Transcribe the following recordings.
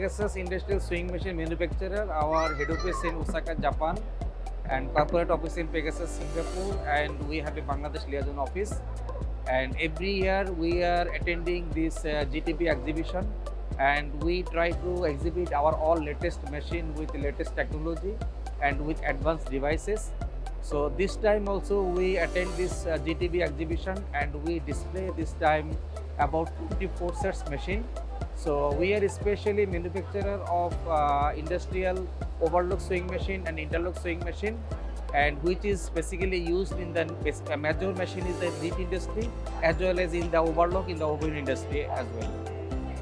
Pegasus industrial sewing machine manufacturer. Our head office in Osaka, Japan, and corporate office in Pegasus, Singapore, and we have a Bangladesh liaison office. And every year we are attending this GTB exhibition, and we try to exhibit our all latest machine with the latest technology and with advanced devices. So this time also we attend this GTB exhibition, and we display this time about 24 sets machine. So we are especially manufacturer of industrial overlock sewing machine and interlock sewing machine, and which is basically used in the major machine is the knit industry as well as in the overlock in the woven industry as well.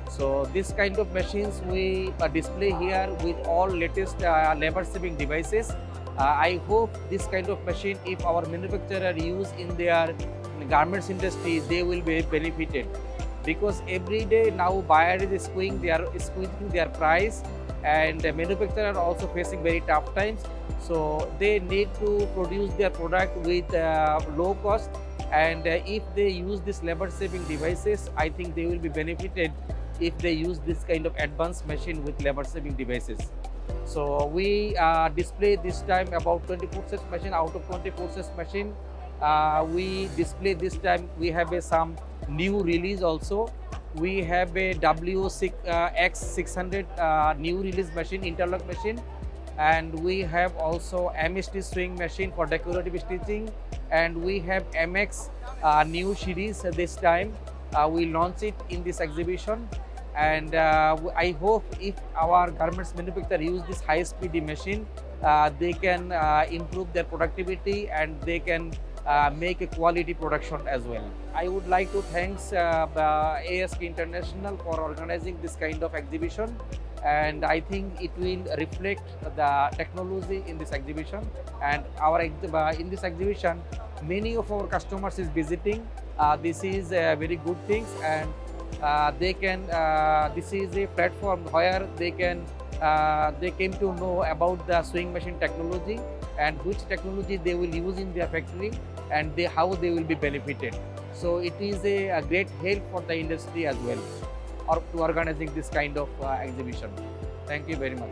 So this kind of machines we display here with all latest labor saving devices. I hope this kind of machine, if our manufacturer use in their garments industry, they will be benefited, because every day now buyer is squeezing their price, and the manufacturer are also facing very tough times. So they need to produce their product with low cost, and if they use this labor saving devices, I think they will be benefited if they use this kind of advanced machine with labor saving devices. So we display this time about 24 sets machine. Out of 24 sets machine, we display this time, we have some new release also. We have a X600 new release machine, interlock machine, and we have also MST sewing machine for decorative stitching, and we have MX new series this time. We launch it in this exhibition, and I hope if our garments manufacturer use this high speed machine, they can improve their productivity, and they can make a quality production as well. I would like to thank ASK International for organizing this kind of exhibition, and I think it will reflect the technology in this exhibition. And in this exhibition, many of our customers is visiting. This is a very good thing, and this is a platform where they came to know about the sewing machine technology and which technology they will use in their factory, and how they will be benefited. So it is a great help for the industry as well, or to organizing this kind of exhibition. Thank you very much.